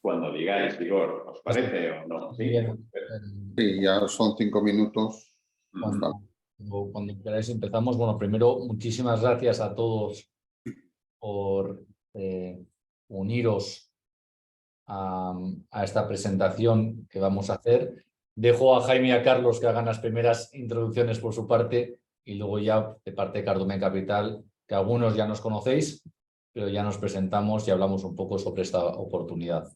Cuando digáis, Igor, ¿os parece o no? Sí, Bien. Sí, ya son 5 minutos. Cuando queráis empezamos. Bueno, primero, muchísimas gracias a todos por uniros a esta presentación que vamos a hacer. Dejo a Jaime y a Carlos que hagan las primeras introducciones por su parte y luego ya de parte de Cardumen Capital, que algunos ya nos conocéis, pero ya nos presentamos y hablamos un poco sobre esta oportunidad.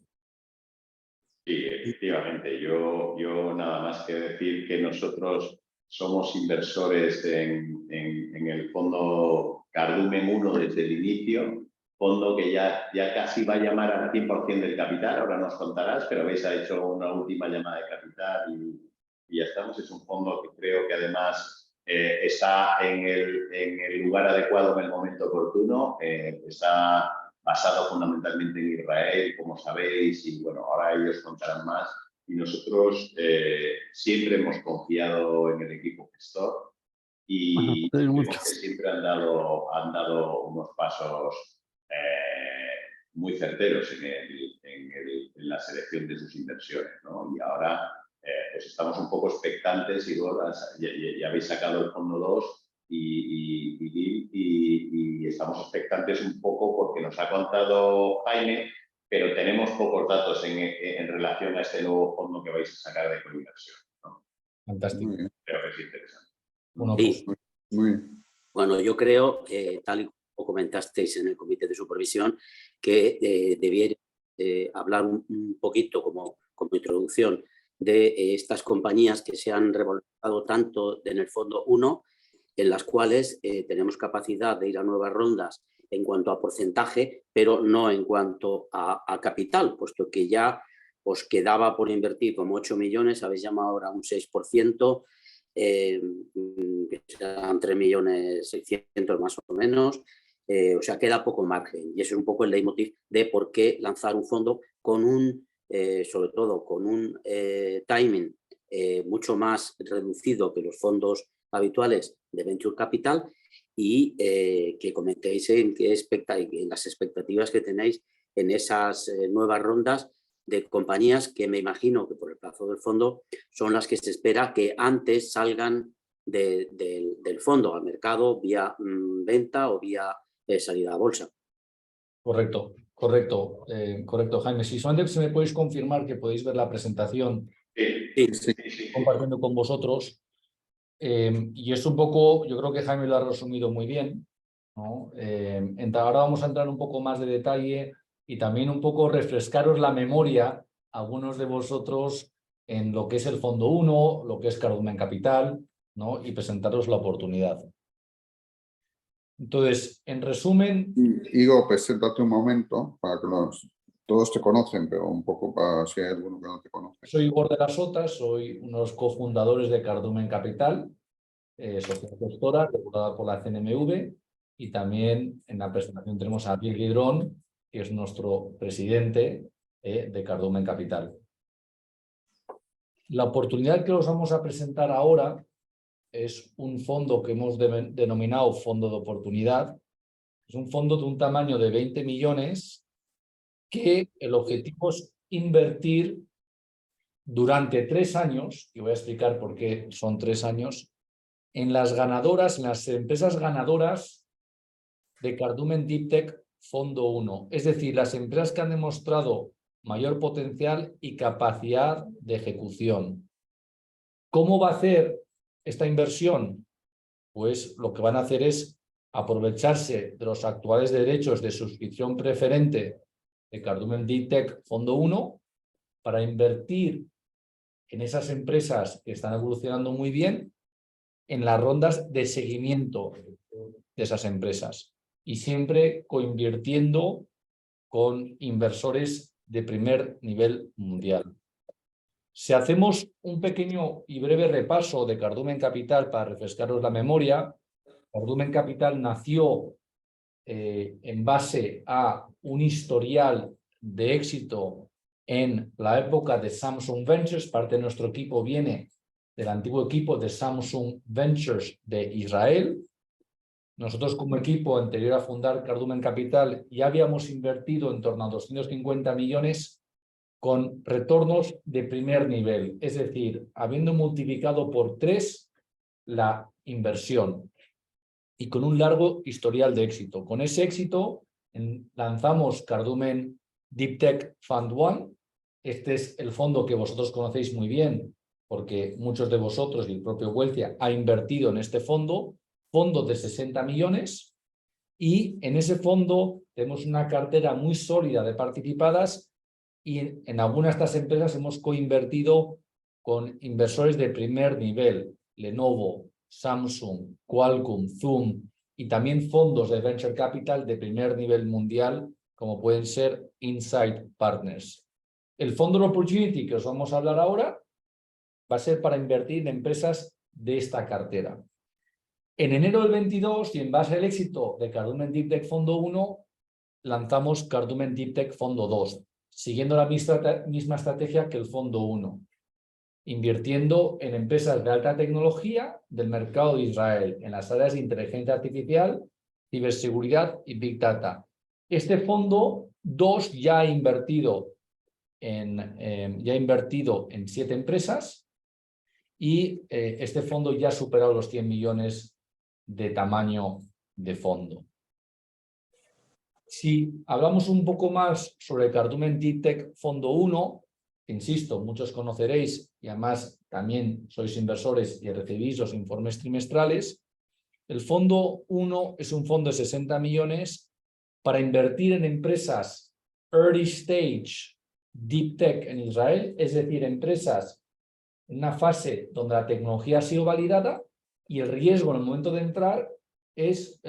Sí, efectivamente. Yo nada más que decir que nosotros somos inversores en el fondo Cardumen 1 desde el inicio, fondo que ya casi va a llamar al 100% del capital, ahora nos contarás, pero habéis hecho una última llamada de capital y ya estamos. Es un fondo que creo que además está en el lugar adecuado en el momento oportuno, está basado fundamentalmente en Israel, como sabéis, y bueno, ahora ellos contarán más. Y nosotros siempre hemos confiado en el equipo gestor y creo que siempre han dado unos pasos muy certeros en la selección de sus inversiones, ¿no? Y ahora pues estamos un poco expectantes, Igor, ya habéis sacado el fondo 2 y estamos expectantes un poco porque nos ha contado Jaime, pero tenemos pocos datos en relación a este nuevo fondo que vais a sacar de coinversión, ¿no? Fantástico. Creo que es interesante. Bueno, Sí. pues, Muy bien. Bueno, yo creo, tal y como comentasteis en el comité de supervisión, que debiera hablar un poquito como introducción de estas compañías que se han revalorizado tanto en el fondo 1, en las cuales tenemos capacidad de ir a nuevas rondas en cuanto a porcentaje, pero no en cuanto a capital, puesto que ya os quedaba por invertir como 8 millones, habéis llamado ahora un 6%, que serán 3.600.000 más o menos, o sea, queda poco margen. Y ese es un poco el leitmotiv de por qué lanzar un fondo con sobre todo con un timing mucho más reducido que los fondos habituales de Venture Capital y que comentéis en las expectativas que tenéis en esas nuevas rondas de compañías que me imagino que por el plazo del fondo son las que se espera que antes salgan del fondo al mercado vía venta o vía salida a bolsa. correcto, Jaime. Si solamente se me podéis confirmar que podéis ver la presentación Sí. compartiendo con vosotros. Y es un poco, yo creo que Jaime lo ha resumido muy bien, ¿no? Ahora vamos a entrar un poco más de detalle y también un poco refrescaros la memoria a algunos de vosotros en lo que es el Fondo 1, lo que es Cardumen Capital, ¿no? Y presentaros la oportunidad. Entonces, en resumen... Igor, preséntate un momento para que todos te conocen, pero un poco para si hay alguno que no te conoce. Soy Igor de la Sota, soy uno de los cofundadores de Cardumen Capital, sociedad gestora regulada por la CNMV, y también en la presentación tenemos a Bill Guidrón, que es nuestro presidente de Cardumen Capital. La oportunidad que os vamos a presentar ahora es un fondo que hemos denominado Fondo de Oportunidad. Es un fondo de un tamaño de 20 millones que el objetivo es invertir durante 3 años, y voy a explicar por qué son 3 años, en las empresas ganadoras de Cardumen Deep Tech Fondo 1. Es decir, las empresas que han demostrado mayor potencial y capacidad de ejecución. ¿Cómo va a hacer esta inversión? Pues lo que van a hacer es aprovecharse de los actuales derechos de suscripción preferente de Cardumen Deep Tech Fondo 1 para invertir en esas empresas que están evolucionando muy bien en las rondas de seguimiento de esas empresas y siempre coinvirtiendo con inversores de primer nivel mundial. Si hacemos un pequeño y breve repaso de Cardumen Capital para refrescaros la memoria, Cardumen Capital nació en base a un historial de éxito en la época de Samsung Ventures. Parte de nuestro equipo viene del antiguo equipo de Samsung Ventures de Israel. Nosotros como equipo anterior a fundar Cardumen Capital ya habíamos invertido en torno a 250 millones con retornos de primer nivel, es decir, habiendo multiplicado por 3 la inversión y con un largo historial de éxito. Con ese éxito lanzamos Cardumen Deep Tech Fund One. Este es el fondo que vosotros conocéis muy bien, porque muchos de vosotros y el propio Huelcia ha invertido en este fondo de 60 millones, y en ese fondo tenemos una cartera muy sólida de participadas y en algunas de estas empresas hemos coinvertido con inversores de primer nivel, Lenovo, Samsung, Qualcomm, Zoom, y también fondos de Venture Capital de primer nivel mundial, como pueden ser Insight Partners. El fondo de Opportunity que os vamos a hablar ahora va a ser para invertir en empresas de esta cartera. En enero del 22, y en base al éxito de Cardumen Deep Tech Fondo 1, lanzamos Cardumen Deep Tech Fondo 2, siguiendo la misma estrategia que el Fondo 1, invirtiendo en empresas de alta tecnología del mercado de Israel, en las áreas de inteligencia artificial, ciberseguridad y Big Data. Este Fondo 2 ya ha invertido en 7 empresas y este fondo ya ha superado los 100 millones de tamaño de fondo. Si hablamos un poco más sobre Cardumen Deep Tech Fondo 1, insisto, muchos conoceréis y además también sois inversores y recibís los informes trimestrales, el Fondo 1 es un fondo de 60 millones para invertir en empresas early stage Deep Tech en Israel, es decir, empresas en una fase donde la tecnología ha sido validada y el riesgo en el momento de entrar es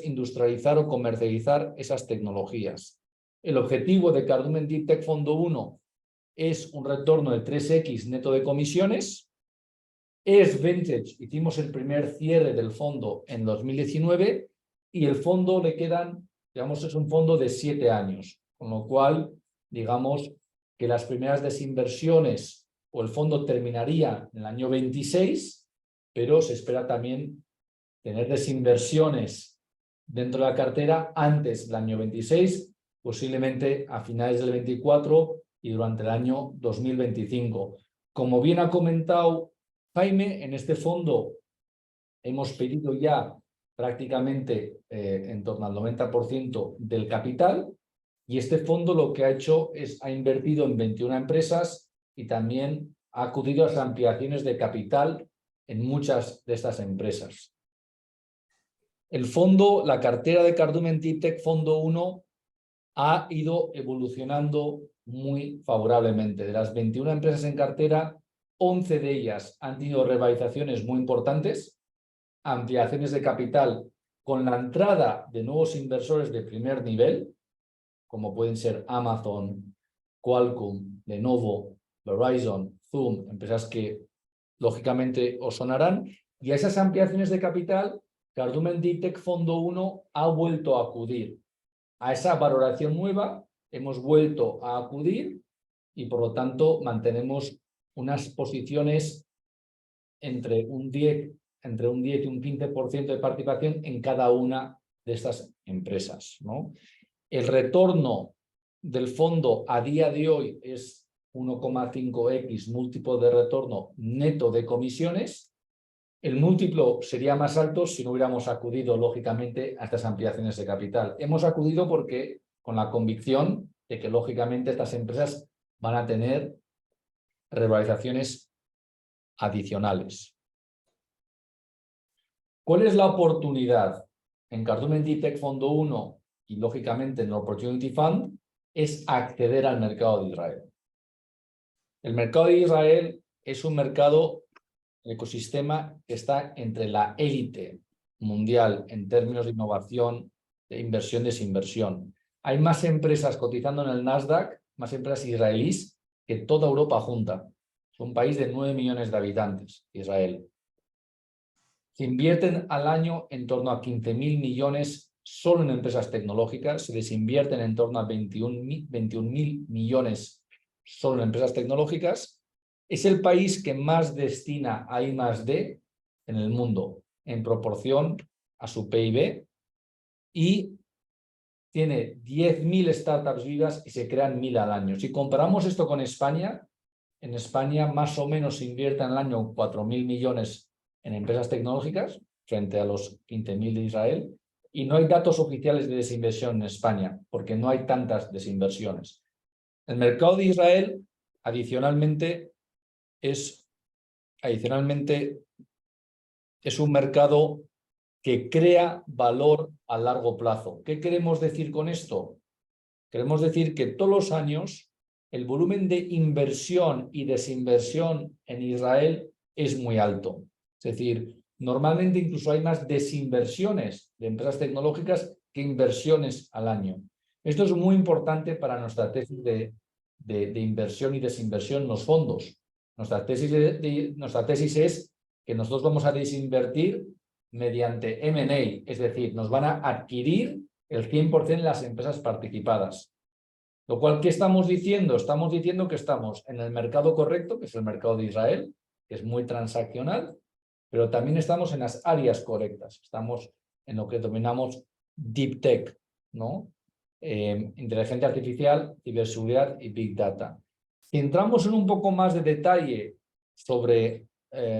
industrializar o comercializar esas tecnologías. El objetivo de Cardumen Deep Tech Fondo 1 es un retorno de 3x neto de comisiones. Es vintage, hicimos el primer cierre del fondo en 2019 y el fondo le quedan, digamos, es un fondo de 7 años, con lo cual, digamos que las primeras desinversiones o el fondo terminaría en el año 26, pero se espera también tener desinversiones dentro de la cartera antes del año 26, posiblemente a finales del 24 y durante el año 2025. Como bien ha comentado Jaime, en este fondo hemos pedido ya prácticamente en torno al 90% del capital, y este fondo lo que ha hecho es ha invertido en 21 empresas y también ha acudido a las ampliaciones de capital en muchas de estas empresas. El fondo, la cartera de Cardumen Deep Tech Fondo 1 ha ido evolucionando muy favorablemente. De las 21 empresas en cartera, 11 de ellas han tenido revalorizaciones muy importantes, ampliaciones de capital con la entrada de nuevos inversores de primer nivel, como pueden ser Amazon, Qualcomm, Lenovo, Verizon, Zoom, empresas que lógicamente os sonarán, y a esas ampliaciones de capital, Cardumen Deep Tech Fondo 1 ha vuelto a acudir. A esa valoración nueva hemos vuelto a acudir y por lo tanto mantenemos unas posiciones entre un 10 y un 15% de participación en cada una de estas empresas, ¿no? El retorno del fondo a día de hoy es 1,5x múltiplo de retorno neto de comisiones. El múltiplo sería más alto si no hubiéramos acudido, lógicamente, a estas ampliaciones de capital. Hemos acudido porque con la convicción de que, lógicamente, estas empresas van a tener revalorizaciones adicionales. ¿Cuál es la oportunidad en Cardumen Deep Tech Fondo 1 y, lógicamente, en el Opportunity Fund? Es acceder al mercado de Israel. El mercado de Israel es un mercado, el ecosistema que está entre la élite mundial en términos de innovación, de inversión, desinversión. Hay más empresas cotizando en el Nasdaq, más empresas israelíes, que toda Europa junta. Es un país de 9 millones de habitantes, Israel. Se invierten al año en torno a 15.000 millones solo en empresas tecnológicas, se desinvierten en torno a 21.000 millones solo en empresas tecnológicas. Es el país que más destina a I+D en el mundo en proporción a su PIB y tiene 10.000 startups vivas y se crean 1.000 al año. Si comparamos esto con España, en España más o menos se invierte en el año 4.000 millones en empresas tecnológicas frente a los 15.000 de Israel, y no hay datos oficiales de desinversión en España porque no hay tantas desinversiones. El mercado de Israel adicionalmente es un mercado que crea valor a largo plazo. ¿Qué queremos decir con esto? Queremos decir que todos los años el volumen de inversión y desinversión en Israel es muy alto. Es decir, normalmente incluso hay más desinversiones de empresas tecnológicas que inversiones al año. Esto es muy importante para nuestra tesis de inversión y desinversión en los fondos. Nuestra tesis es que nosotros vamos a desinvertir mediante M&A, es decir, nos van a adquirir el 100% de las empresas participadas. Lo cual, ¿qué estamos diciendo? Estamos diciendo que estamos en el mercado correcto, que es el mercado de Israel, que es muy transaccional, pero también estamos en las áreas correctas. Estamos en lo que denominamos Deep Tech, ¿no? Inteligencia artificial, ciberseguridad y Big Data. Si entramos en un poco más de detalle sobre,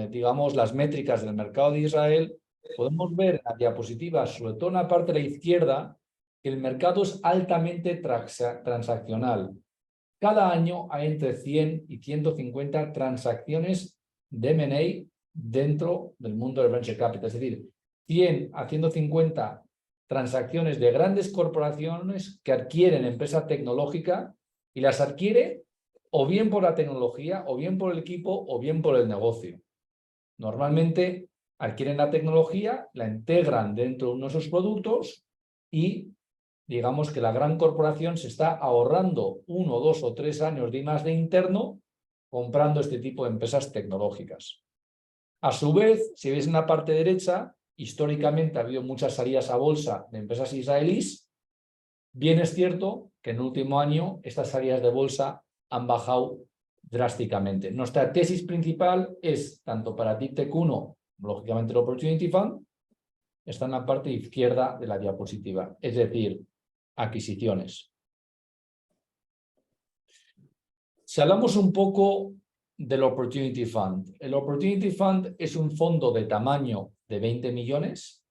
digamos, las métricas del mercado de Israel, podemos ver en la diapositiva, sobre todo en la parte de la izquierda, que el mercado es altamente transaccional. Cada año hay entre 100 y 150 transacciones de M&A dentro del mundo del venture capital. Es decir, 100 a 150 transacciones de grandes corporaciones que adquieren empresa tecnológica y las adquiere o bien por la tecnología, o bien por el equipo, o bien por el negocio. Normalmente adquieren la tecnología, la integran dentro de uno de sus productos y digamos que la gran corporación se está ahorrando 1, 2 o 3 años de I+D interno comprando este tipo de empresas tecnológicas. A su vez, si veis en la parte derecha, históricamente ha habido muchas salidas a bolsa de empresas israelíes. Bien es cierto que en el último año estas salidas de bolsa han bajado drásticamente. Nuestra tesis principal es, tanto para Deep Tech 1, lógicamente el Opportunity Fund, está en la parte izquierda de la diapositiva, es decir, adquisiciones. Si hablamos un poco del Opportunity Fund. El Opportunity Fund es un fondo de tamaño de 20 millones.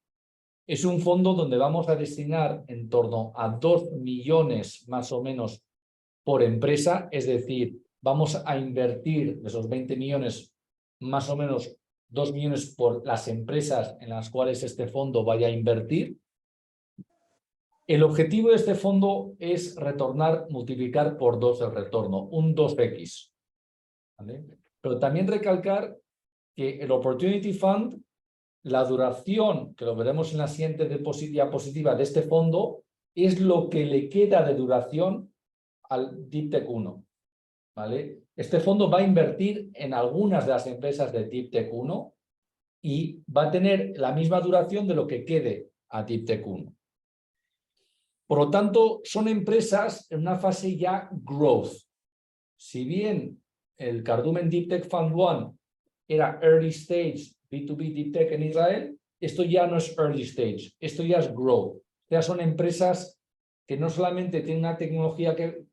Es un fondo donde vamos a destinar en torno a 2 millones más o menos por empresa, es decir, vamos a invertir de esos 20 millones más o menos 2 millones por las empresas en las cuales este fondo vaya a invertir. El objetivo de este fondo es multiplicar por 2 el retorno, un 2x. ¿Vale? Pero también recalcar que el Opportunity Fund, la duración, que lo veremos en la siguiente diapositiva de este fondo, es lo que le queda de duración al Deep Tech 1. ¿Vale? Este fondo va a invertir en algunas de las empresas de Deep Tech 1 y va a tener la misma duración de lo que quede a Deep Tech 1. Por lo tanto, son empresas en una fase ya growth. Si bien el Cardumen Deep Tech Fund 1 era early stage B2B Deep Tech en Israel, esto ya no es early stage, esto ya es growth. Ya son empresas que no solamente tienen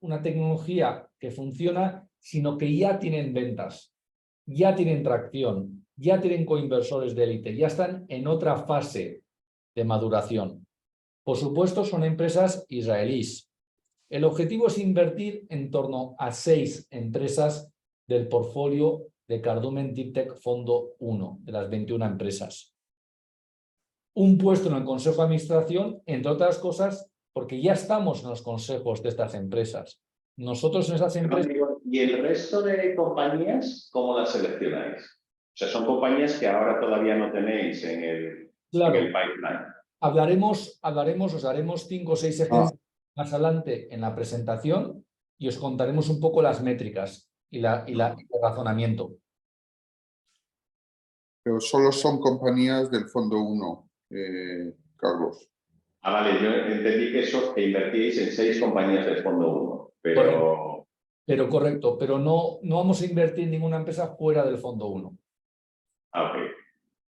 una tecnología que funciona, sino que ya tienen ventas, ya tienen tracción, ya tienen coinversores de élite, ya están en otra fase de maduración. Por supuesto, son empresas israelíes. El objetivo es invertir en torno a 6 empresas del portfolio de Cardumen Deep Tech Fondo 1, de las 21 empresas. Un puesto en el Consejo de Administración, entre otras cosas, porque ya estamos en los consejos de estas empresas. Nosotros en esas empresas... ¿Y el resto de compañías, cómo las seleccionáis? O sea, son compañías que ahora todavía no tenéis en el pipeline. Os daremos 5 o 6 ejemplos más adelante en la presentación y os contaremos un poco las métricas y el razonamiento. Pero solo son compañías del Fondo 1, Carlos. Vale, yo entendí que invertíais en 6 compañías del Fondo 1, pero... Correcto, pero no vamos a invertir en ninguna empresa fuera del Fondo 1. Ok.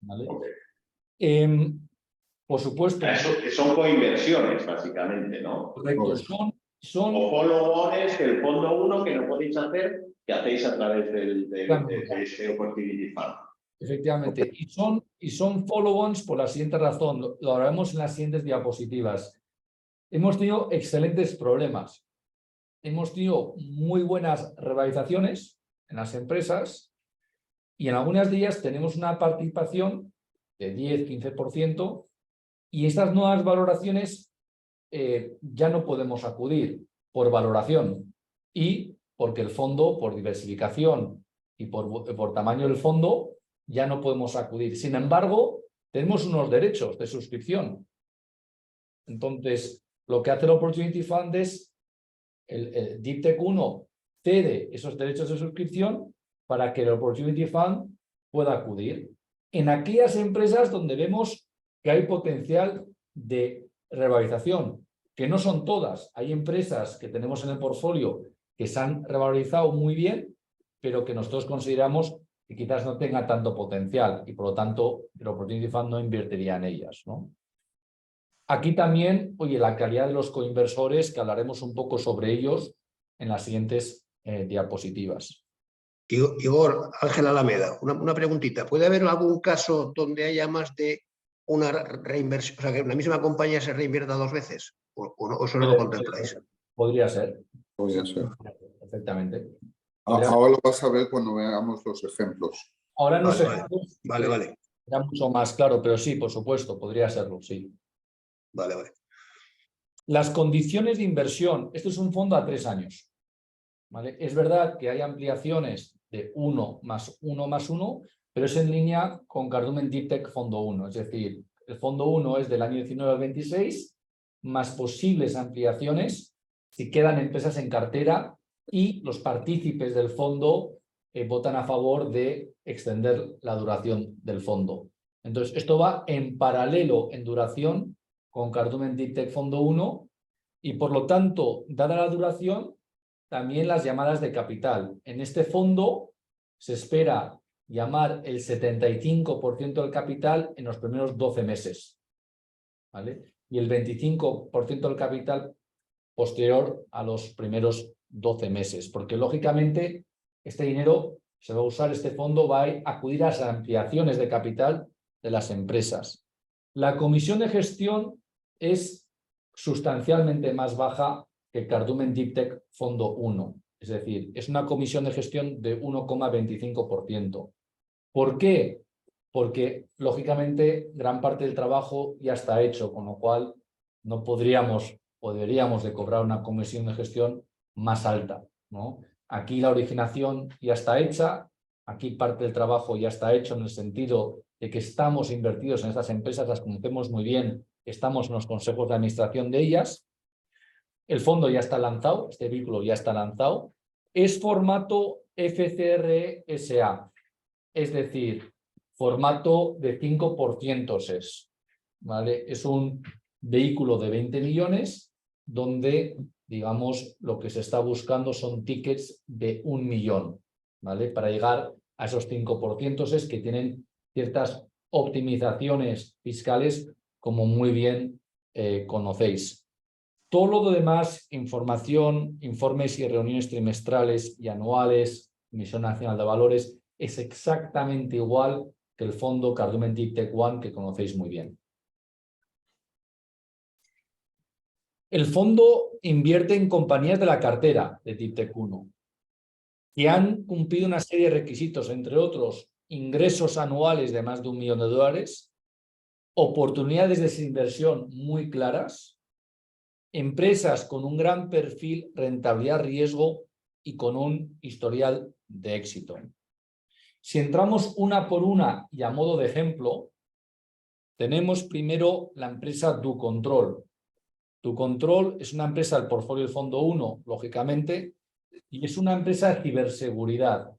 ¿Vale? Okay. Por supuesto. Son coinversiones, básicamente, ¿no? Correcto. Son o follow-ons del fondo 1 que no podéis hacer, que hacéis a través de ese Opportunity Fund. Efectivamente. Y son follow-ons por la siguiente razón. Lo hablaremos en las siguientes diapositivas. Hemos tenido excelentes problemas. Hemos tenido muy buenas revalorizaciones en las empresas y en algunas de ellas tenemos una participación de 10-15% y estas nuevas valoraciones ya no podemos acudir por valoración y porque el fondo, por diversificación y por tamaño del fondo, ya no podemos acudir. Sin embargo, tenemos unos derechos de suscripción. Entonces, lo que hace el Opportunity Fund es el Deep Tech 1 cede esos derechos de suscripción para que el Opportunity Fund pueda acudir en aquellas empresas donde vemos que hay potencial de revalorización, que no son todas. Hay empresas que tenemos en el portfolio que se han revalorizado muy bien, pero que nosotros consideramos que quizás no tenga tanto potencial y por lo tanto el Opportunity Fund no invertiría en ellas, ¿no? Aquí también, oye, la calidad de los coinversores, que hablaremos un poco sobre ellos en las siguientes diapositivas. Igor, Ángel Alameda, una preguntita. ¿Puede haber algún caso donde haya más de una reinversión, o sea, que una misma compañía se reinvierta 2 veces? ¿O eso no lo contempláis? Podría ser. Podría ser. Perfectamente. Ahora lo vas a ver cuando veamos los ejemplos. Ahora no sé. Vale. Era mucho más claro, pero sí, por supuesto, podría serlo, sí. Vale. Las condiciones de inversión. Esto es un fondo a 3 años. ¿Vale? Es verdad que hay ampliaciones de 1 más 1 más 1, pero es en línea con Cardumen Deep Tech Fondo 1. Es decir, el Fondo 1 es del año 19 al 26, más posibles ampliaciones si quedan empresas en cartera y los partícipes del fondo votan a favor de extender la duración del fondo. Entonces, esto va en paralelo en duración con Cardumen Deep Tech Fondo 1 y, por lo tanto, dada la duración, también las llamadas de capital. En este fondo se espera llamar el 75% del capital en los primeros 12 meses, ¿vale? Y el 25% del capital posterior a los primeros 12 meses, porque lógicamente este dinero se va a usar, este fondo va a acudir a las ampliaciones de capital de las empresas. La comisión de gestión es sustancialmente más baja que Cardumen Deep Tech Fondo 1. Es decir, es una comisión de gestión de 1,25%. ¿Por qué? Porque, lógicamente, gran parte del trabajo ya está hecho, con lo cual no podríamos o deberíamos de cobrar una comisión de gestión más alta, ¿no? Aquí la originación ya está hecha, aquí parte del trabajo ya está hecho en el sentido de que estamos invertidos en estas empresas, las conocemos muy bien, estamos en los consejos de administración de ellas. El fondo ya está lanzado, este vehículo ya está lanzado. Es formato FCRSA, es decir, formato de 5% SES. ¿Vale? Es un vehículo de 20 millones donde, digamos, lo que se está buscando son tickets de 1 millón, ¿vale? Para llegar a esos 5% SES que tienen ciertas optimizaciones fiscales, como muy bien conocéis. Todo lo demás, información, informes y reuniones trimestrales y anuales, Comisión Nacional de Valores, es exactamente igual que el fondo Cardumen Deep Tech One que conocéis muy bien. El fondo invierte en compañías de la cartera de Deep Tech 1 que han cumplido una serie de requisitos, entre otros, ingresos anuales de más de $1 millón, oportunidades de inversión muy claras, empresas con un gran perfil rentabilidad-riesgo y con un historial de éxito. Si entramos una por una y a modo de ejemplo, tenemos primero la empresa DoControl. DoControl es una empresa del portfolio del Fondo 1, lógicamente, y es una empresa de ciberseguridad.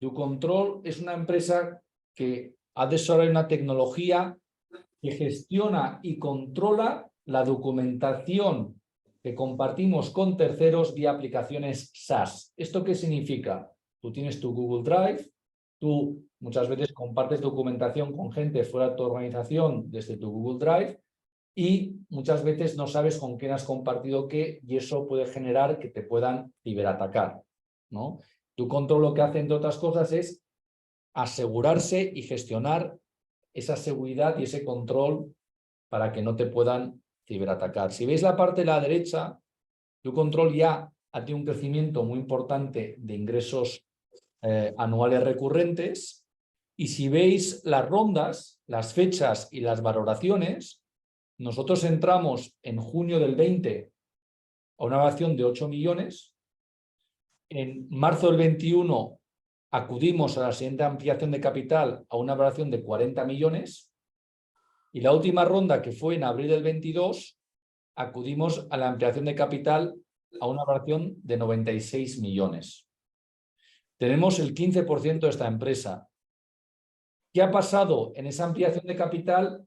DoControl es una empresa que ha desarrollado una tecnología que gestiona y controla la documentación que compartimos con terceros vía aplicaciones SaaS. ¿Esto qué significa? Tú tienes tu Google Drive, Tú muchas veces compartes documentación con gente fuera de tu organización desde tu Google Drive y muchas veces no sabes con quién has compartido qué y eso puede generar que te puedan ciberatacar, ¿no? Tu control lo que hace, entre otras cosas, es asegurarse y gestionar esa seguridad y ese control para que no te puedan ciberatacar. Si veis la parte de la derecha, tu control ya ha tenido un crecimiento muy importante de ingresos anuales recurrentes. Y si veis las rondas, las fechas y las valoraciones, nosotros entramos en junio del 20 a una valoración de 8 millones. En marzo del 21 acudimos a la siguiente ampliación de capital a una valoración de 40 millones. Y la última ronda, que fue en abril del 22, acudimos a la ampliación de capital a una valoración de 96 millones. Tenemos el 15% de esta empresa. ¿Qué ha pasado en esa ampliación de capital?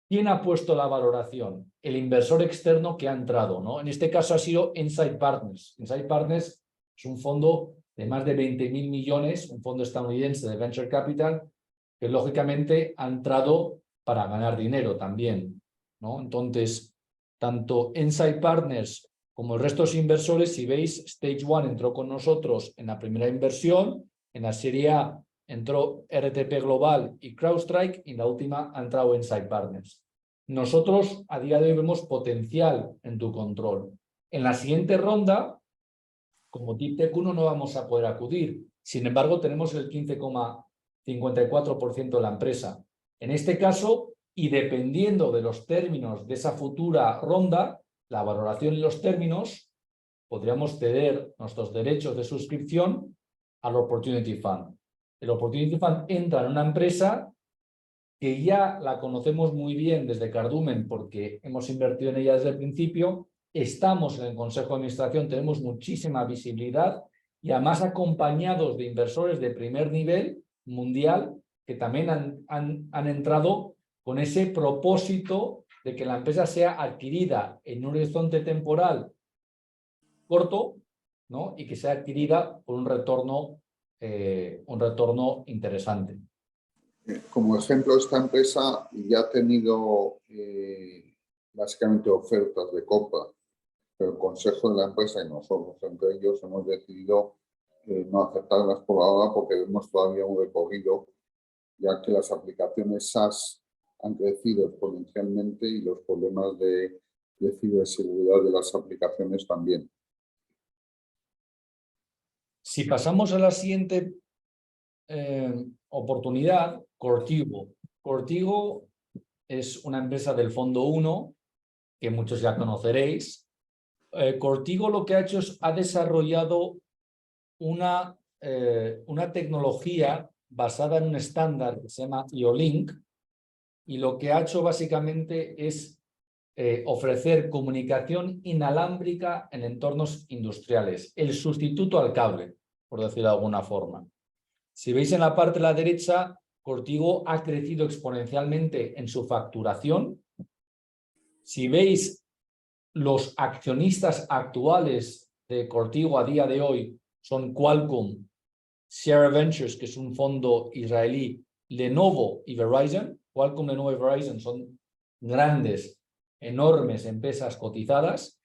¿Quién ha puesto la valoración? El inversor externo que ha entrado, ¿no? En este caso ha sido Insight Partners. Insight Partners es un fondo de más de 20.000 millones, un fondo estadounidense de Venture Capital, que lógicamente ha entrado para ganar dinero también, ¿no? Entonces, tanto Insight Partners como el resto de los inversores, si veis, Stage One entró con nosotros en la primera inversión, en la serie A entró RTP Global y CrowdStrike y en la última ha entrado Insight Partners. Nosotros a día de hoy vemos potencial en tu control. En la siguiente ronda, como TipTech 1 no vamos a poder acudir. Sin embargo, tenemos el 15,54% de la empresa. En este caso, y dependiendo de los términos de esa futura ronda, la valoración y los términos, podríamos ceder nuestros derechos de suscripción al Opportunity Fund. El Opportunity Fund entra en una empresa que ya la conocemos muy bien desde Cardumen porque hemos invertido en ella desde el principio, estamos en el Consejo de Administración, tenemos muchísima visibilidad y además acompañados de inversores de primer nivel mundial que también han entrado con ese propósito de que la empresa sea adquirida en un horizonte temporal corto, ¿no? Y que sea adquirida por un retorno interesante. Como ejemplo, esta empresa ya ha tenido básicamente ofertas de compra, pero el consejo de la empresa y nosotros entre ellos hemos decidido no aceptarlas por ahora porque vemos todavía un recorrido, ya que las aplicaciones SaaS han crecido exponencialmente y los problemas de ciberseguridad de las aplicaciones también. Si pasamos a la siguiente oportunidad, Cortigo. Cortigo es una empresa del Fondo 1 que muchos ya conoceréis. Cortigo lo que ha hecho es ha desarrollado una tecnología basada en un estándar que se llama IO-Link y lo que ha hecho básicamente es ofrecer comunicación inalámbrica en entornos industriales, el sustituto al cable, por decirlo de alguna forma. Si veis en la parte de la derecha, Cortigo ha crecido exponencialmente en su facturación. Si veis, los accionistas actuales de Cortigo a día de hoy son Qualcomm, Sierra Ventures, que es un fondo israelí, Lenovo y Verizon. Qualcomm, Lenovo y Verizon son grandes, enormes empresas cotizadas.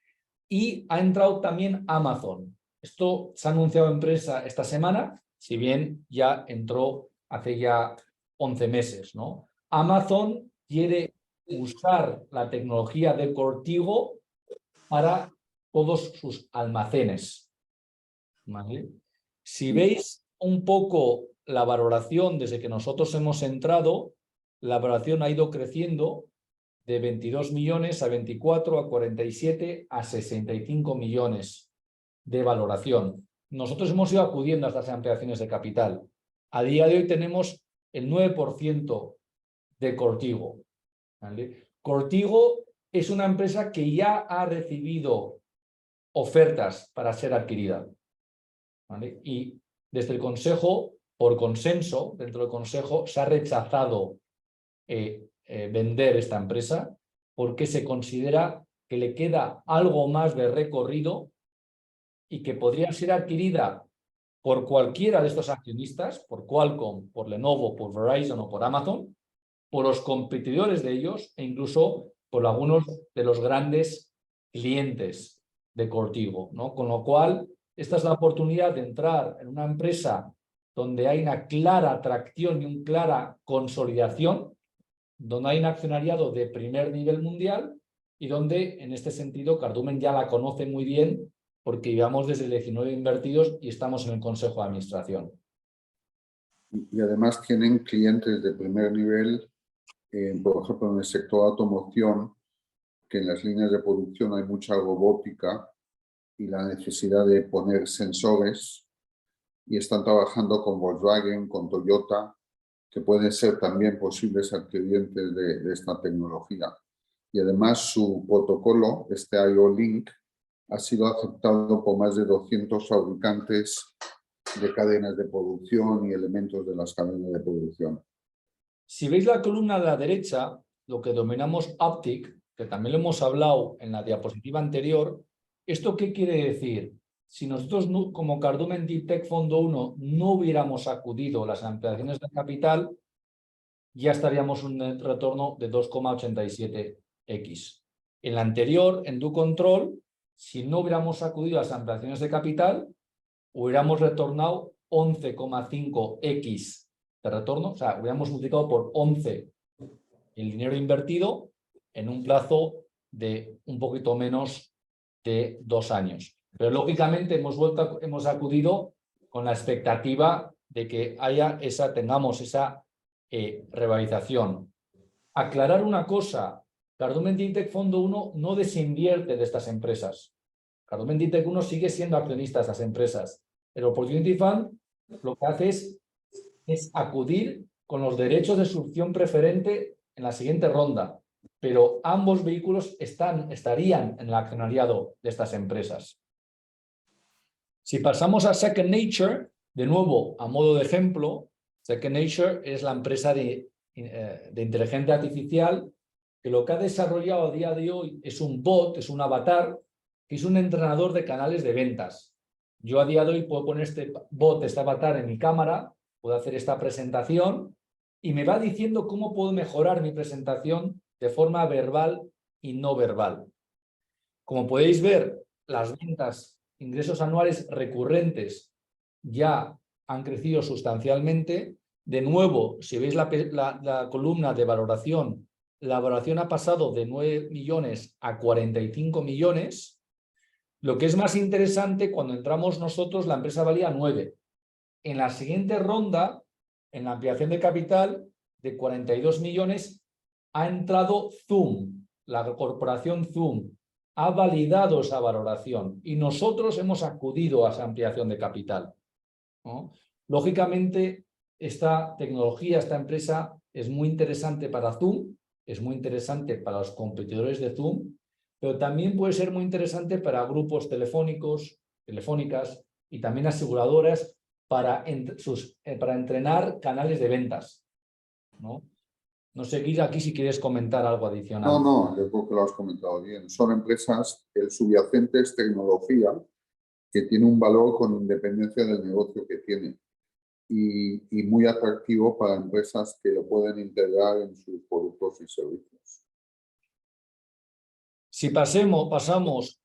Y ha entrado también Amazon. Esto se ha anunciado empresa esta semana, si bien ya entró hace ya 11 meses, ¿no? Amazon quiere usar la tecnología de Cortigo para todos sus almacenes, ¿vale? Si veis un poco la valoración desde que nosotros hemos entrado, la valoración ha ido creciendo de 22 millones a 24, a 47, a 65 millones de valoración. Nosotros hemos ido acudiendo a estas ampliaciones de capital. A día de hoy tenemos el 9% de Cortigo, ¿vale? Cortigo es una empresa que ya ha recibido ofertas para ser adquirida, ¿vale? Y desde el Consejo, por consenso, dentro del Consejo, se ha rechazado vender esta empresa porque se considera que le queda algo más de recorrido y que podría ser adquirida por cualquiera de estos accionistas, por Qualcomm, por Lenovo, por Verizon o por Amazon, por los competidores de ellos e incluso por algunos de los grandes clientes de Cortivo, ¿no? Con lo cual, esta es la oportunidad de entrar en una empresa donde hay una clara atracción y una clara consolidación, donde hay un accionariado de primer nivel mundial y donde, en este sentido, Cardumen ya la conoce muy bien porque llevamos desde 19 invertidos y estamos en el Consejo de Administración. Y además tienen clientes de primer nivel, por ejemplo, en el sector de automoción, que en las líneas de producción hay mucha robótica y la necesidad de poner sensores, y están trabajando con Volkswagen, con Toyota, que pueden ser también posibles adquirientes de esta tecnología. Y además su protocolo, este IO-Link, ha sido aceptado por más de 200 fabricantes de cadenas de producción y elementos de las cadenas de producción. Si veis la columna de la derecha, lo que denominamos Optic, que también lo hemos hablado en la diapositiva anterior, ¿esto qué quiere decir? Si nosotros como Cardumen Deep Tech Fondo 1 no hubiéramos acudido a las ampliaciones de capital, ya estaríamos en un retorno de 2,87x. En la anterior, en DoControl, si no hubiéramos acudido a las ampliaciones de capital, hubiéramos retornado 11,5x de retorno, o sea, hubiéramos multiplicado por 11 el dinero invertido en un plazo de un poquito menos de 2 años. Pero lógicamente hemos acudido con la expectativa de que tengamos esa revalorización. Aclarar una cosa, Cardumen Deep Tech Fondo 1 no desinvierte de estas empresas. Cardumen Deep Tech 1 sigue siendo accionista de estas empresas. El Opportunity Fund lo que hace es acudir con los derechos de suscripción preferente en la siguiente ronda, pero ambos vehículos estarían en el accionariado de estas empresas. Si pasamos a Second Nature, de nuevo, a modo de ejemplo, Second Nature es la empresa de inteligencia artificial que lo que ha desarrollado a día de hoy es un bot, es un avatar, que es un entrenador de canales de ventas. Yo a día de hoy puedo poner este bot, este avatar en mi cámara, puedo hacer esta presentación y me va diciendo cómo puedo mejorar mi presentación de forma verbal y no verbal. Como podéis ver, las ventas, ingresos anuales recurrentes ya han crecido sustancialmente. De nuevo, si veis la columna de valoración, la valoración ha pasado de 9 millones a 45 millones. Lo que es más interesante, cuando entramos nosotros, la empresa valía 9. En la siguiente ronda, en la ampliación de capital de 42 millones, ha entrado Zoom, la corporación Zoom. Ha validado esa valoración y nosotros hemos acudido a esa ampliación de capital, ¿no? Lógicamente, esta tecnología, esta empresa es muy interesante para Zoom, es muy interesante para los competidores de Zoom, pero también puede ser muy interesante para grupos telefónicas y también aseguradoras para entrenar canales de ventas, ¿no? No sé, Guilla, aquí si quieres comentar algo adicional. No, yo creo que lo has comentado bien. Son empresas, el subyacente es tecnología, que tiene un valor con independencia del negocio que tiene y muy atractivo para empresas que lo pueden integrar en sus productos y servicios. Si pasamos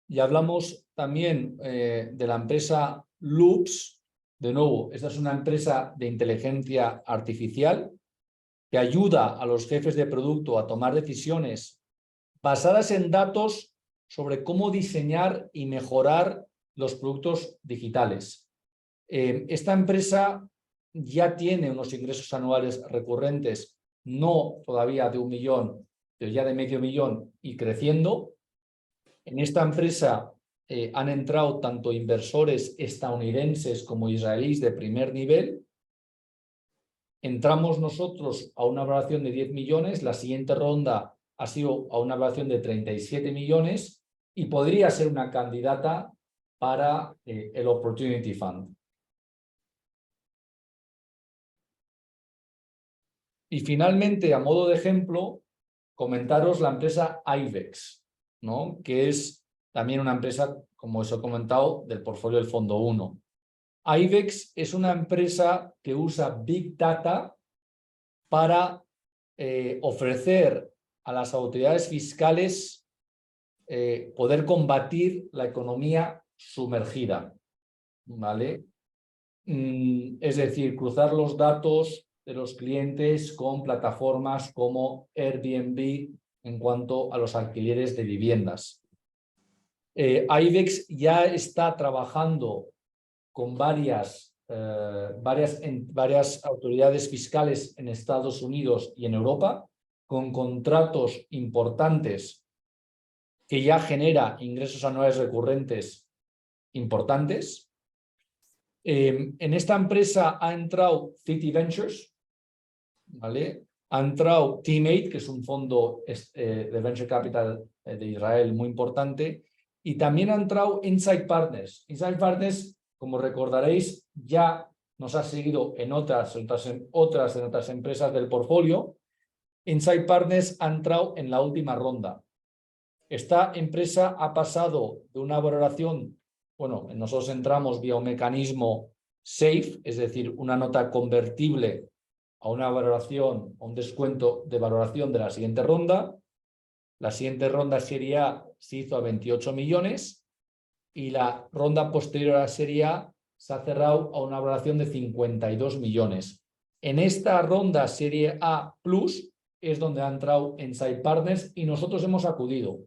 y hablamos también de la empresa Loops, de nuevo, esta es una empresa de inteligencia artificial que ayuda a los jefes de producto a tomar decisiones basadas en datos sobre cómo diseñar y mejorar los productos digitales. Esta empresa ya tiene unos ingresos anuales recurrentes, no todavía de 1 millón, pero ya de medio millón y creciendo. En esta empresa han entrado tanto inversores estadounidenses como israelíes de primer nivel. Entramos nosotros a una valoración de 10 millones, la siguiente ronda ha sido a una valoración de 37 millones y podría ser una candidata para el Opportunity Fund. Y finalmente, a modo de ejemplo, comentaros la empresa Ibex, ¿no? Que es también una empresa, como os he comentado, del portfolio del Fondo 1. IBEX es una empresa que usa Big Data para ofrecer a las autoridades fiscales poder combatir la economía sumergida, ¿vale? Es decir, cruzar los datos de los clientes con plataformas como Airbnb en cuanto a los alquileres de viviendas. IBEX ya está trabajando con varias autoridades fiscales en Estados Unidos y en Europa, con contratos importantes que ya genera ingresos anuales recurrentes importantes. En esta empresa ha entrado City Ventures, ¿vale? Ha entrado Teammate, que es un fondo de Venture Capital de Israel muy importante, y también ha entrado Insight Partners. Insight Partners, como recordaréis, ya nos ha seguido en otras empresas del portfolio. Insight Partners ha entrado en la última ronda. Esta empresa ha pasado de una valoración, bueno, nosotros entramos vía un mecanismo SAFE, es decir, una nota convertible a una valoración, a un descuento de valoración de la siguiente ronda. La siguiente ronda Serie A se hizo a 28 millones y la ronda posterior a la Serie A se ha cerrado a una valoración de 52 millones. En esta ronda Serie A Plus es donde ha entrado Insight Partners y nosotros hemos acudido.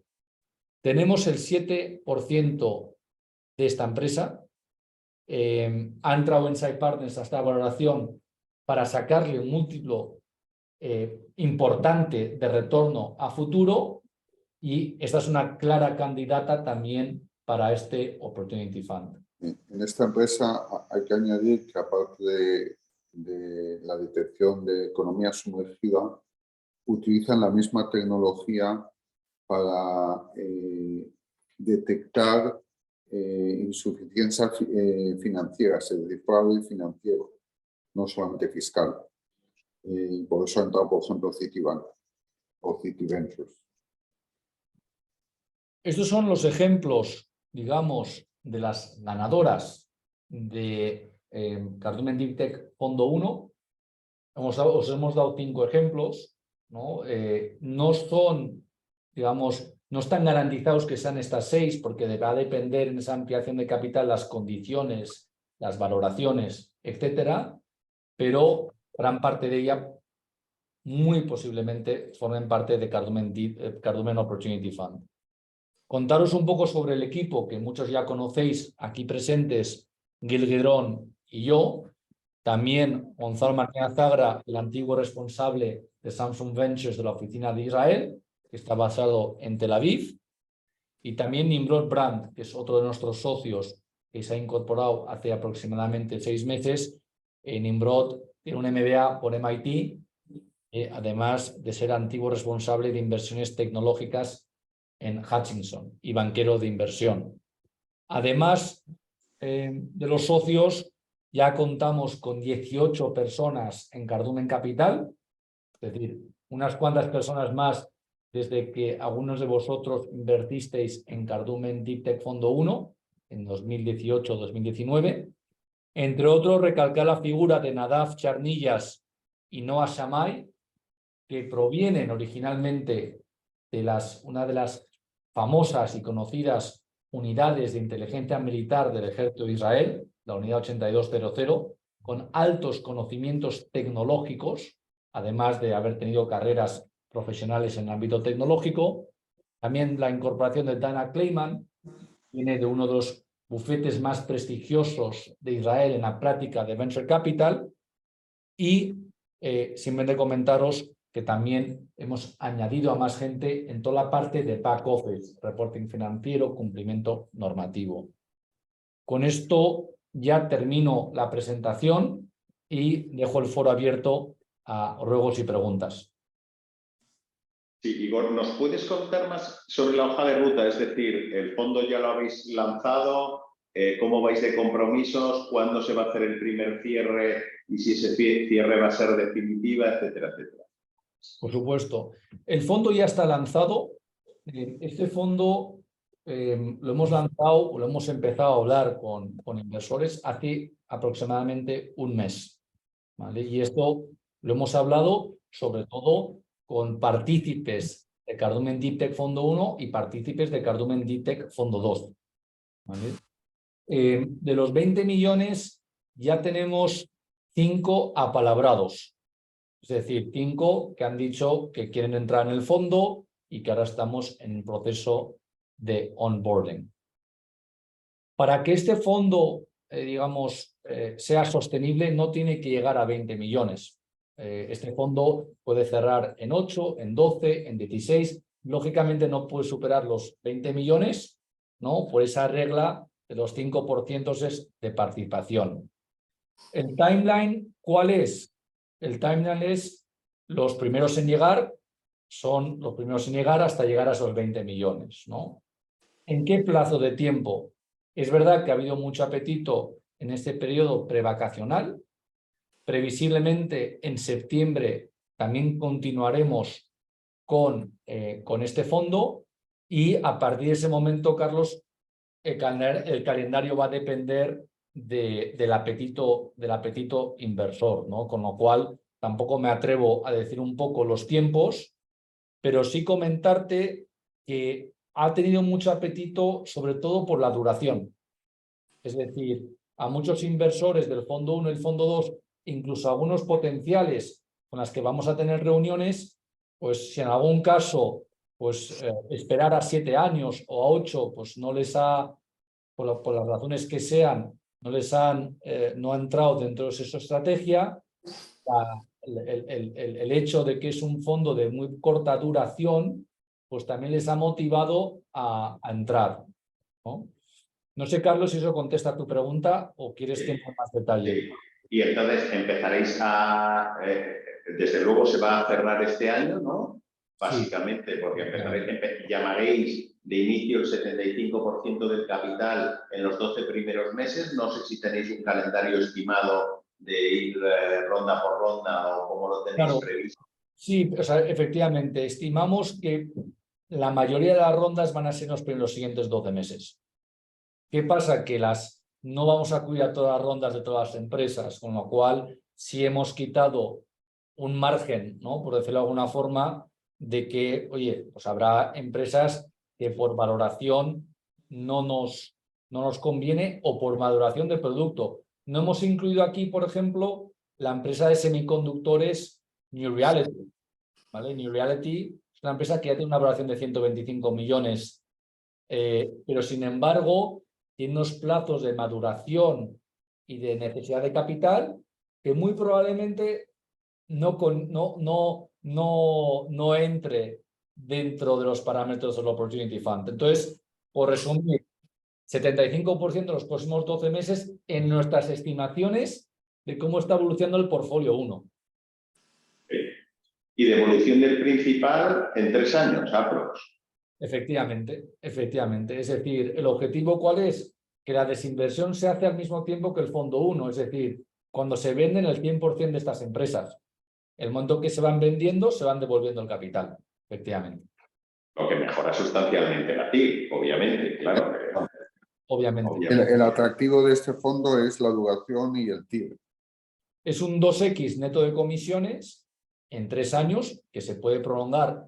Tenemos el 7% de esta empresa. Ha entrado Insight Partners a esta valoración para sacarle un múltiplo importante de retorno a futuro y esta es una clara candidata también para este Opportunity Fund. En esta empresa hay que añadir que aparte de la detección de economía sumergida, utilizan la misma tecnología para detectar insuficiencias financieras, es decir, fraude financiero, no solamente fiscal. Por eso ha entrado, por ejemplo, Citibank o City Ventures. Estos son los ejemplos, digamos, de las ganadoras de Cardumen Deep Tech Fondo 1. Os hemos dado 5 ejemplos, ¿no? No son, digamos, no están garantizados que sean estas 6 porque va a depender en esa ampliación de capital las condiciones, las valoraciones, etcétera, pero gran parte de ella muy posiblemente formen parte de Cardumen Opportunity Fund. Contaros un poco sobre el equipo que muchos ya conocéis aquí presentes, Gil Guidrón y yo. También Gonzalo Martínez Zagra, el antiguo responsable de Samsung Ventures de la oficina de Israel, que está basado en Tel Aviv. Y también Nimrod Brandt, que es otro de nuestros socios que se ha incorporado hace aproximadamente 6 meses. Nimrod tiene un MBA por MIT, además de ser antiguo responsable de inversiones tecnológicas en Hutchinson y banquero de inversión. Además de los socios, ya contamos con 18 personas en Cardumen Capital, es decir, unas cuantas personas más desde que algunos de vosotros invertisteis en Cardumen Deep Tech Fondo 1 en 2018-2019. Entre otros, recalcar la figura de Nadav Charnillas y Noah Shammai, que provienen originalmente de una de las famosas y conocidas unidades de inteligencia militar del Ejército de Israel, la Unidad 8200, con altos conocimientos tecnológicos, además de haber tenido carreras profesionales en el ámbito tecnológico. También la incorporación de Dana Kleiman, viene de uno de los bufetes más prestigiosos de Israel en la práctica de Venture Capital. Y simplemente comentaros que también hemos añadido a más gente en toda la parte de back office, reporting financiero, cumplimiento normativo. Con esto ya termino la presentación y dejo el foro abierto a ruegos y preguntas. Sí, Igor, ¿nos puedes contar más sobre la hoja de ruta? Es decir, el fondo ya lo habéis lanzado, ¿cómo vais de compromisos? ¿Cuándo se va a hacer el primer cierre? Y si ese cierre va a ser definitiva, etcétera, etcétera. Por supuesto. El fondo ya está lanzado. Este fondo lo hemos lanzado, lo hemos empezado a hablar con inversores hace aproximadamente un mes, ¿vale? Y esto lo hemos hablado sobre todo con partícipes de Cardumen Deep Tech Fondo 1 y partícipes de Cardumen Deep Tech Fondo 2, ¿vale? De los 20 millones ya tenemos 5 apalabrados, es decir, 5 que han dicho que quieren entrar en el fondo y que ahora estamos en el proceso de onboarding. Para que este fondo, digamos, sea sostenible, no tiene que llegar a 20 millones. Este fondo puede cerrar en 8, en 12, en 16. Lógicamente no puede superar los 20 millones, ¿no? Por esa regla de los 5% de participación. ¿El timeline cuál es? El timeline es los primeros en llegar, son los primeros en llegar hasta llegar a esos 20 millones, ¿no? ¿En qué plazo de tiempo? Es verdad que ha habido mucho apetito en este periodo prevacacional. Previsiblemente en septiembre también continuaremos con este fondo y a partir de ese momento, Carlos, el calendario va a depender del apetito inversor, ¿no? Con lo cual tampoco me atrevo a decir un poco los tiempos, pero sí comentarte que ha tenido mucho apetito, sobre todo por la duración. Es decir, a muchos inversores del Fondo 1 y el Fondo 2, incluso a algunos potenciales con las que vamos a tener reuniones, pues si en algún caso pues, esperar a 7 años o a 8, pues no les ha, por las razones que sean, no ha entrado dentro de esa estrategia. El hecho de que es un fondo de muy corta duración, pues también les ha motivado a entrar, ¿no? No sé, Carlos, si eso contesta a tu pregunta o quieres que entre más detalle. Sí. Y entonces empezaréis a... desde luego se va a cerrar este año, ¿no? Básicamente, porque llamaréis de inicio el 75% del capital en los 12 primeros meses. No sé si tenéis un calendario estimado de ir ronda por ronda o cómo lo tenéis previsto. Sí, o sea, efectivamente, estimamos que la mayoría de las rondas van a ser en los siguientes 12 meses. ¿Qué pasa? Que no vamos a cubrir a todas las rondas de todas las empresas, con lo cual sí hemos quitado un margen, ¿no? Por decirlo de alguna forma, de que, oye, pues habrá empresas que por valoración no nos conviene o por maduración del producto. No hemos incluido aquí, por ejemplo, la empresa de semiconductores New Reality, ¿vale? New Reality es una empresa que ya tiene una valoración de 125 millones, pero sin embargo tiene unos plazos de maduración y de necesidad de capital que muy probablemente no entre dentro de los parámetros del Opportunity Fund. Entonces, por resumir, 75% en los próximos 12 meses en nuestras estimaciones de cómo está evolucionando el portfolio 1. Y de evolución del principal en 3 años, aprox. Efectivamente. Es decir, ¿el objetivo cuál es? Que la desinversión se hace al mismo tiempo que el fondo 1, es decir, cuando se venden el 100% de estas empresas. El monto que se van vendiendo, se van devolviendo el capital, efectivamente. Lo que mejora sustancialmente la TIR, obviamente, claro. Obviamente. El atractivo de este fondo es la duración y el TIR. Es un 2X neto de comisiones en 3 años, que se puede prolongar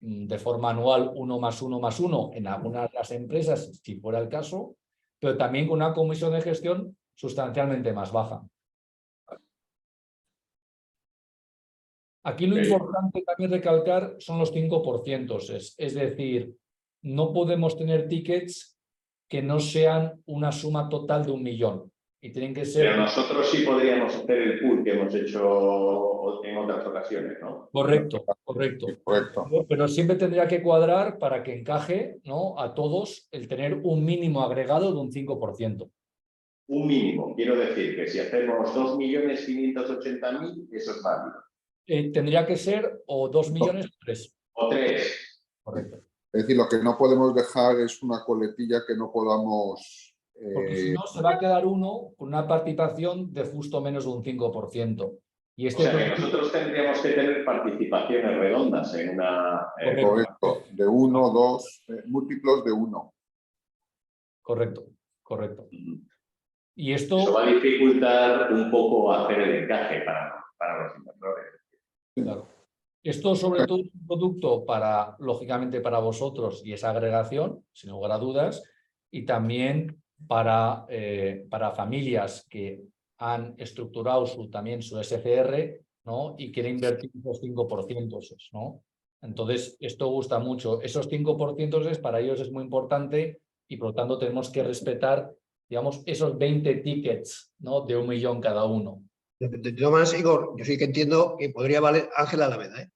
de forma anual 1 más 1 más 1 en algunas de las empresas, si fuera el caso, pero también con una comisión de gestión sustancialmente más baja. Aquí lo importante también recalcar son los 5%, es decir, no podemos tener tickets que no sean una suma total de 1 millón. Y tienen que ser... Pero nosotros sí podríamos hacer el pool que hemos hecho en otras ocasiones, ¿no? Correcto. Pero siempre tendría que cuadrar para que encaje, ¿no?, a todos el tener un mínimo agregado de un 5%. Un mínimo. Quiero decir que si hacemos 2.580.000, eso es válido. Tendría que ser o 2 millones o 3. O 3. Correcto. Es decir, lo que no podemos dejar es una coletilla que no podamos... Porque si no, se va a quedar uno con una participación de justo menos de un 5%. Y O sea que nosotros tendríamos que tener participaciones redondas en una... de 1, 2, múltiplos de 1. Correcto, correcto. Y Eso esto, va a dificultar un poco hacer el encaje para los inversores. claro, esto sobre todo es un producto para, lógicamente, para vosotros y esa agregación, sin lugar a dudas, y también para familias que han estructurado también su SCR, ¿no? Y quieren invertir los 5%, ¿no? Entonces, esto gusta mucho. Esos 5% para ellos es muy importante y por lo tanto tenemos que respetar, digamos, esos 20 tickets, ¿no? De 1 millón cada uno. De todas maneras, Igor, yo sí que entiendo que podría valer, Ángela Alameda, ¿eh?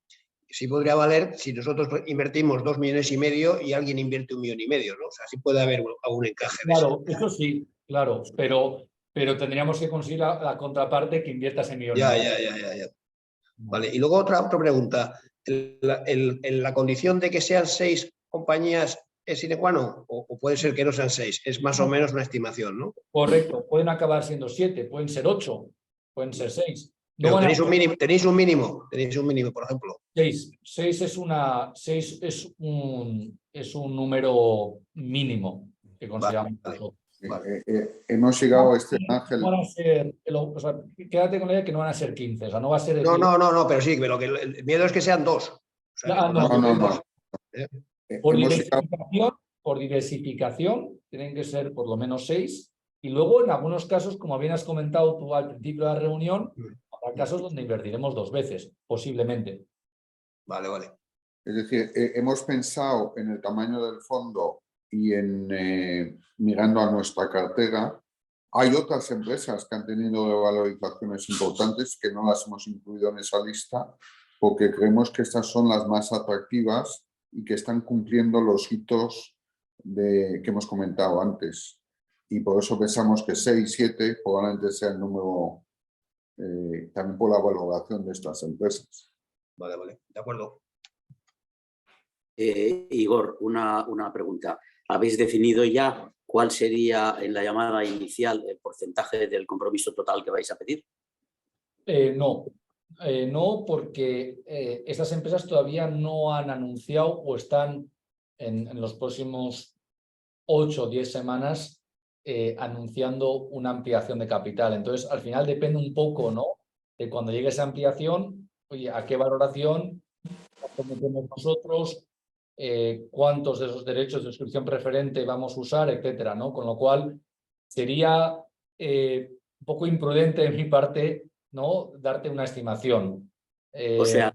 Sí podría valer si nosotros invertimos 2,5 millones y alguien invierte 1,5 millones, ¿no? O sea, sí puede haber algún encaje. Claro, eso sí, claro, pero tendríamos que conseguir la contraparte que invierta ese millón. Ya. Vale, y luego otra pregunta. ¿La condición de que sean 6 compañías es sine qua non? ¿O puede ser que no sean 6? Es más o menos una estimación, ¿no? Correcto, pueden acabar siendo 7, pueden ser 8, pueden ser 6. No Pero van a tenéis un mínimo, por ejemplo. 6. 6 es un número mínimo que consideramos Vale. nosotros. Hemos llegado a este, No Ángel. van a ser, o sea, quédate con la idea que no van a ser 15, o sea, no va a ser... No, pero sí, pero que el miedo es que sean 2. O sea, que No. Por diversificación tienen que ser por lo menos 6 y luego en algunos casos, como bien has comentado tú al principio de la reunión, habrá casos donde invertiremos 2 veces, posiblemente. Vale. Es decir, hemos pensado en el tamaño del fondo y en mirando a nuestra cartera. Hay otras empresas que han tenido valorizaciones importantes que no las hemos incluido en esa lista porque creemos que estas son las más atractivas y que están cumpliendo los hitos que hemos comentado antes. Y por eso pensamos que 6, 7 probablemente sea el número también por la valoración de estas empresas. Vale, de acuerdo. Igor, una pregunta. ¿Habéis definido ya cuál sería en la llamada inicial el porcentaje del compromiso total que vais a pedir? No, porque estas empresas todavía no han anunciado o están en los próximos 8 o 10 semanas anunciando una ampliación de capital. Entonces, al final depende un poco, ¿no? De cuando llegue esa ampliación, oye, ¿a qué valoración metemos nosotros? ¿Cuántos de esos derechos de suscripción preferente vamos a usar, etcétera, ¿no? Con lo cual, sería un poco imprudente de mi parte, ¿no? Darte una estimación. O sea,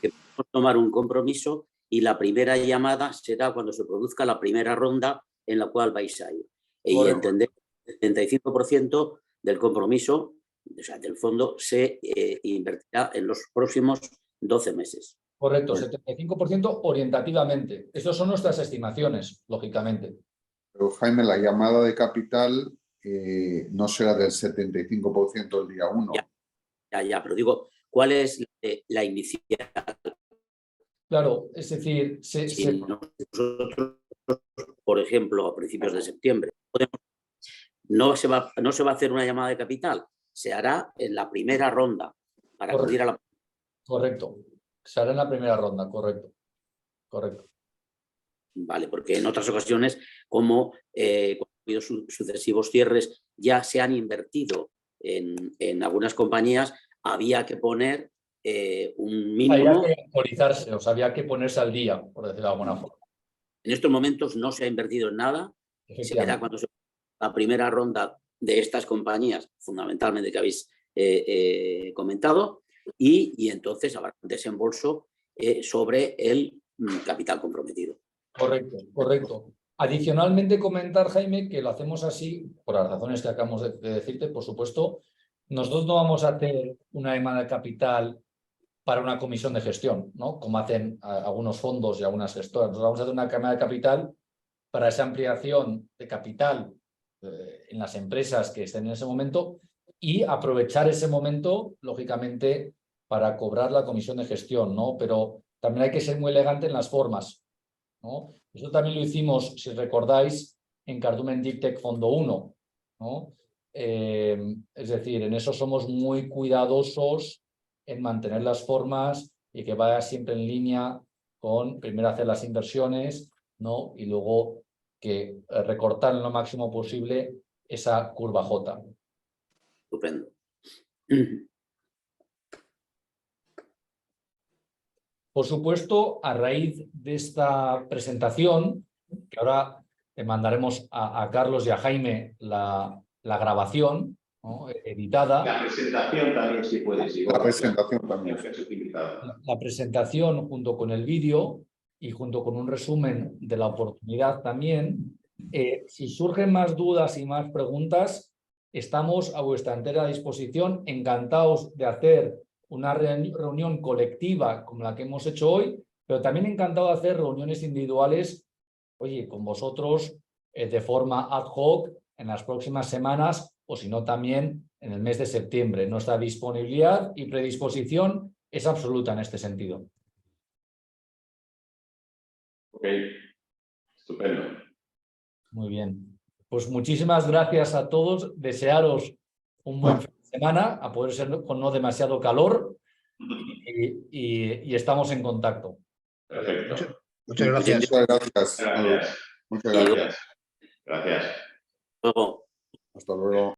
que podemos tomar un compromiso y la primera llamada será cuando se produzca la primera ronda en la cual vais a ir. Y entender que el 75% del compromiso, o sea, del fondo, se invertirá en los próximos 12 meses. Correcto, 75% orientativamente. Estas son nuestras estimaciones, lógicamente. Pero Jaime, la llamada de capital no será del 75% el día 1. Ya, pero digo, ¿cuál es la inicial? Claro, es decir, nosotros, por ejemplo, a principios de septiembre, no se va a hacer una llamada de capital, se hará en la primera ronda para acudir a la... Correcto, se hará en la primera ronda, correcto. Vale, porque en otras ocasiones, como cuando ha habido sucesivos cierres, ya se han invertido en algunas compañías, había que poner un mínimo. Había que actualizarse, o sea, había que ponerse al día, por decirlo de alguna forma. En estos momentos no se ha invertido en nada. Se verá cuando se la primera ronda de estas compañías, fundamentalmente que habéis comentado, y entonces habrá un desembolso sobre el capital comprometido. Correcto. Adicionalmente comentar, Jaime, que lo hacemos así, por las razones que acabamos de decirte, por supuesto. Nosotros no vamos a hacer una llamada de capital para una comisión de gestión, ¿no? Como hacen algunos fondos y algunas gestoras. Nosotros vamos a hacer una llamada de capital para esa ampliación de capital en las empresas que estén en ese momento y aprovechar ese momento, lógicamente, para cobrar la comisión de gestión, ¿no? Pero también hay que ser muy elegante en las formas, ¿no? Eso también lo hicimos, si recordáis, en Cardumen Dictec Fondo 1, ¿no? Es decir, en eso somos muy cuidadosos en mantener las formas y que vaya siempre en línea con primero hacer las inversiones, ¿no? Y luego que recortar en lo máximo posible esa curva J. Estupendo. Por supuesto, a raíz de esta presentación, que ahora le mandaremos a Carlos y a Jaime la grabación, ¿no? Editada. La presentación también, si puedes. La presentación también. La presentación junto con el vídeo y junto con un resumen de la oportunidad también. Si surgen más dudas y más preguntas, estamos a vuestra entera disposición, encantados de hacer una reunión colectiva como la que hemos hecho hoy, pero también encantado de hacer reuniones individuales, oye, con vosotros de forma ad hoc en las próximas semanas o si no también en el mes de septiembre. Nuestra disponibilidad y predisposición es absoluta en este sentido. Ok, estupendo. Muy bien. Pues muchísimas gracias a todos. Desearos un buen fin de semana, a poder ser con no demasiado calor y estamos en contacto. Perfecto. Muchas gracias. Muchas gracias. Gracias. Muchas gracias. Gracias. Luego. Hasta luego.